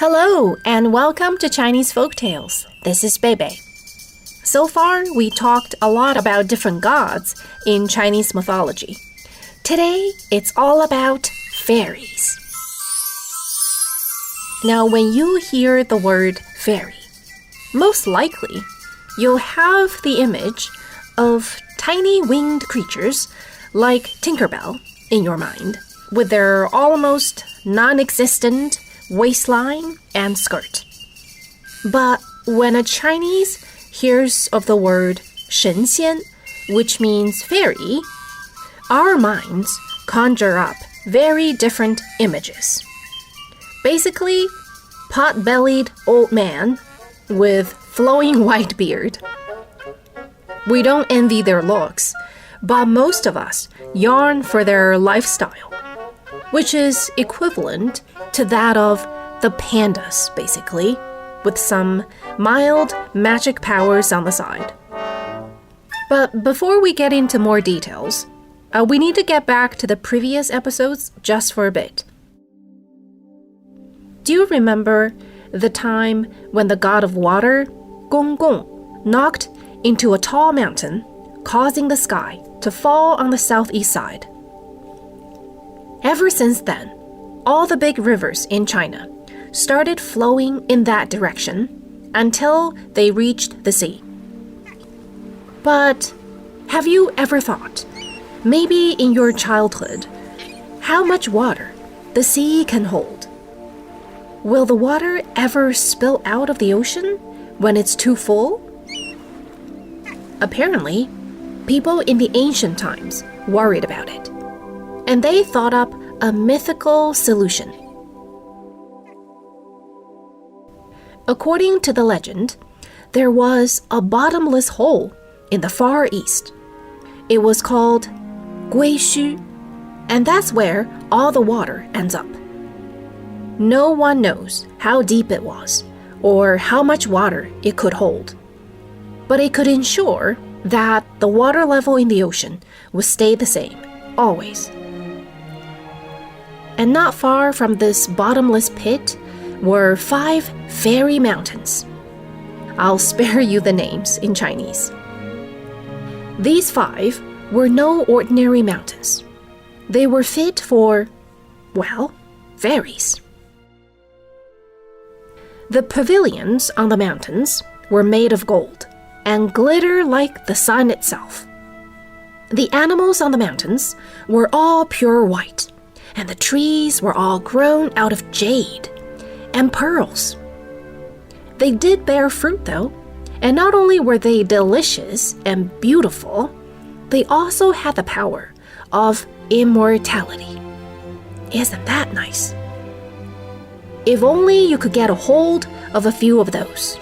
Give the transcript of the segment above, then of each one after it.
Hello, and welcome to Chinese Folktales. This is Bebe. So far, we talked a lot about different gods in Chinese mythology. Today, it's all about fairies. Now, when you hear the word fairy, most likely, you'll have the image of tiny winged creatures like Tinkerbell in your mind, with their almost non-existent waistline and skirt. But when a Chinese hears of the word 神仙, which means fairy, our minds conjure up very different images. Basically, pot-bellied old man with flowing white beard. We don't envy their looks, but most of us yearn for their lifestyle, which is equivalent to that of the pandas, basically, with some mild magic powers on the side. But before we get into more details, we need to get back to the previous episodes just for a bit. Do you remember the time when the god of water, Gong Gong, knocked into a tall mountain, causing the sky to fall on the southeast side? Ever since then, all the big rivers in China started flowing in that direction until they reached the sea. But have you ever thought, maybe in your childhood, how much water the sea can hold? Will the water ever spill out of the ocean when it's too full? Apparently, people in the ancient times worried about it, and they thought up a mythical solution. According to the legend, there was a bottomless hole in the Far East. It was called Guishu, and that's where all the water ends up. No one knows how deep it was or how much water it could hold, but it could ensure that the water level in the ocean would stay the same, always. And not far from this bottomless pit were 5 fairy mountains. I'll spare you the names in Chinese. These 5 were no ordinary mountains. They were fit for, well, fairies. The pavilions on the mountains were made of gold and glitter like the sun itself. The animals on the mountains were all pure white, and the trees were all grown out of jade and pearls. They did bear fruit, though, and not only were they delicious and beautiful, they also had the power of immortality. Isn't that nice? If only you could get a hold of a few of those.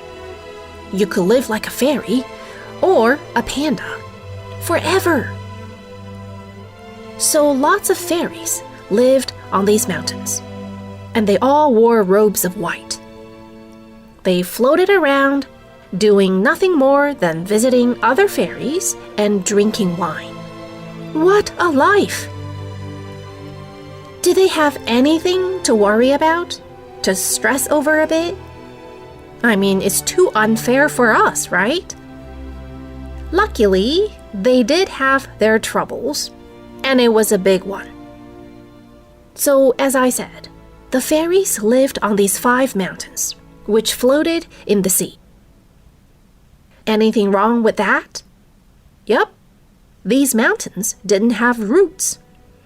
You could live like a fairy or a panda forever. So lots of fairies lived on these mountains, and they all wore robes of white. They floated around, doing nothing more than visiting other fairies and drinking wine. What a life! Did they have anything to worry about? To stress over a bit? I mean, it's too unfair for us, right? Luckily, they did have their troubles, and it was a big one. So, as I said, the fairies lived on these 5 mountains, which floated in the sea. Anything wrong with that? Yep. These mountains didn't have roots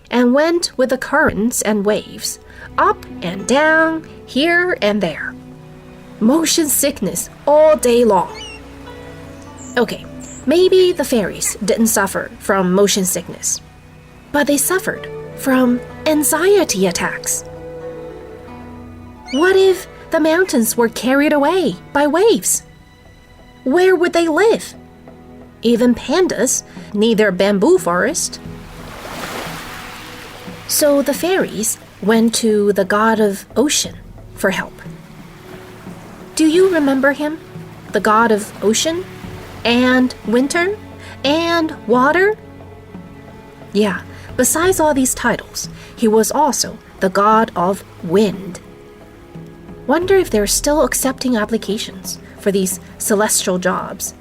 and went with the currents and waves, up and down, here and there. Motion sickness all day long. Okay, maybe the fairies didn't suffer from motion sickness, but they suffered from anxiety attacks. What if the mountains were carried away by waves? Where would they live? Even pandas need their bamboo forest. So the fairies went to the god of ocean for help. Do you remember him? The god of ocean and winter and water? Yeah, besides all these titles, he was also the god of wind. Wonder if they're still accepting applications for these celestial jobs.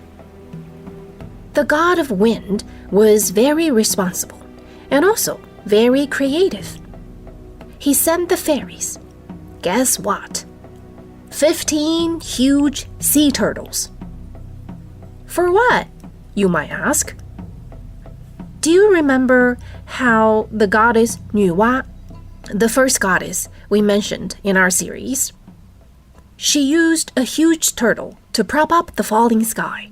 The god of wind was very responsible and also very creative. He sent the fairies. Guess what? 15 huge sea turtles. For what, you might ask? Do you remember how the goddess Nuwa, the first goddess we mentioned in our series, she used a huge turtle to prop up the falling sky?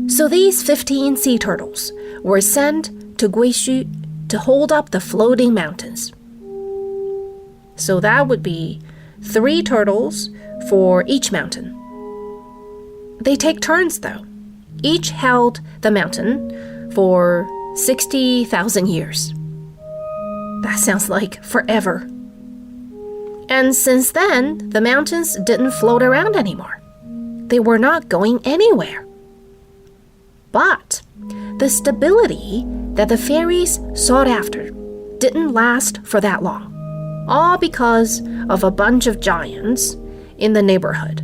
So these 15 sea turtles were sent to Guishu to hold up the floating mountains. So that would be 3 turtles for each mountain. They take turns though. Each held the mountain for 60,000 years. That sounds like forever. And since then, the mountains didn't float around anymore. They were not going anywhere. But the stability that the fairies sought after didn't last for that long, all because of a bunch of giants in the neighborhood.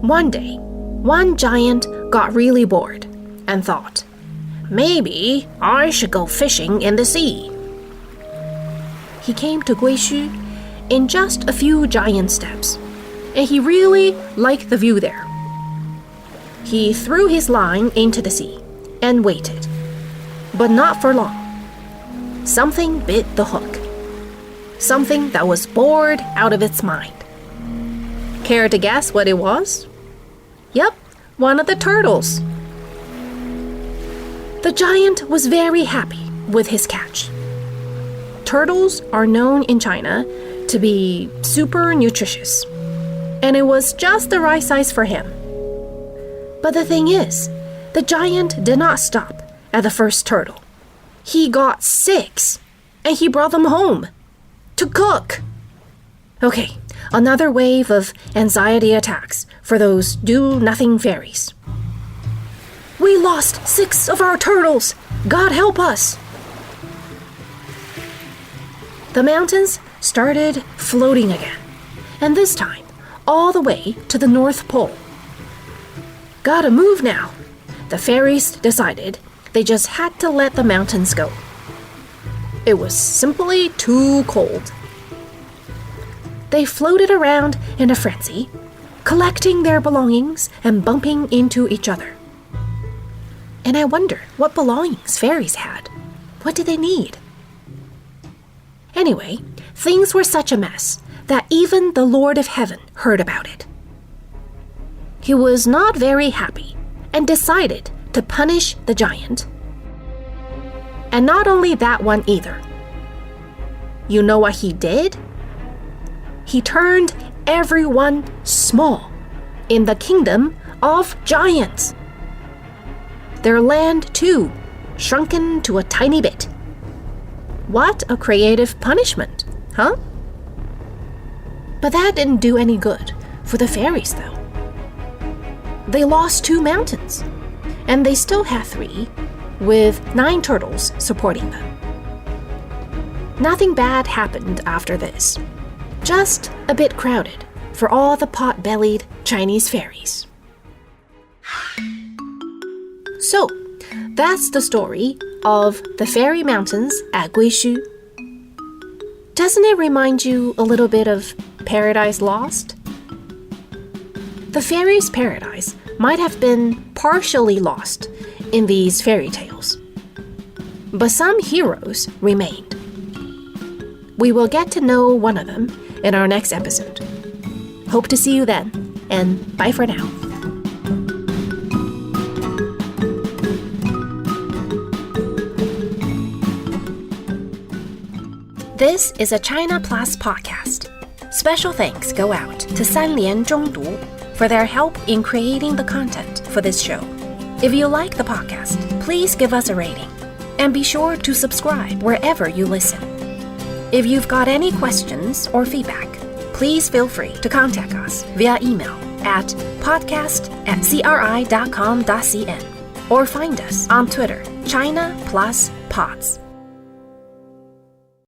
One day, one giant got really bored and thought, maybe I should go fishing in the sea. He came to Guishu in just a few giant steps, and he really liked the view there. He threw his line into the sea and waited, but not for long. Something bit the hook. Something that was bored out of its mind. Care to guess what it was? Yep, one of the turtles. The giant was very happy with his catch. Turtles are known in China to be super nutritious, and it was just the right size for him. But the thing is, the giant did not stop at the first turtle. He got 6, and he brought them home to cook. Okay, another wave of anxiety attacks for those do-nothing fairies. We lost 6 of our turtles. God help us. The mountains started floating again, and this time all the way to the North Pole. Gotta move now. The fairies decided they just had to let the mountains go. It was simply too cold. They floated around in a frenzy, collecting their belongings and bumping into each other. And I wonder what belongings fairies had. What did they need? Anyway, things were such a mess that even the Lord of Heaven heard about it. He was not very happy and decided to punish the giant. And not only that one either. You know what he did? He turned everyone small in the kingdom of giants. Their land, too, shrunken to a tiny bit. What a creative punishment, huh? But that didn't do any good for the fairies, though. They lost 2 mountains, and they still had 3, with 9 turtles supporting them. Nothing bad happened after this, just a bit crowded for all the pot-bellied Chinese fairies. So, that's the story of the fairy mountains at Guishu. Doesn't it remind you a little bit of Paradise Lost? The fairies' paradise might have been partially lost in these fairy tales, but some heroes remained. We will get to know one of them in our next episode. Hope to see you then, and bye for now. This is a China Plus podcast. Special thanks go out to Sanlian Zhongdu for their help in creating the content for this show. If you like the podcast, please give us a rating and be sure to subscribe wherever you listen. If you've got any questions or feedback, please feel free to contact us via email at podcast@cri.com.cn or find us on Twitter, China Plus Pods.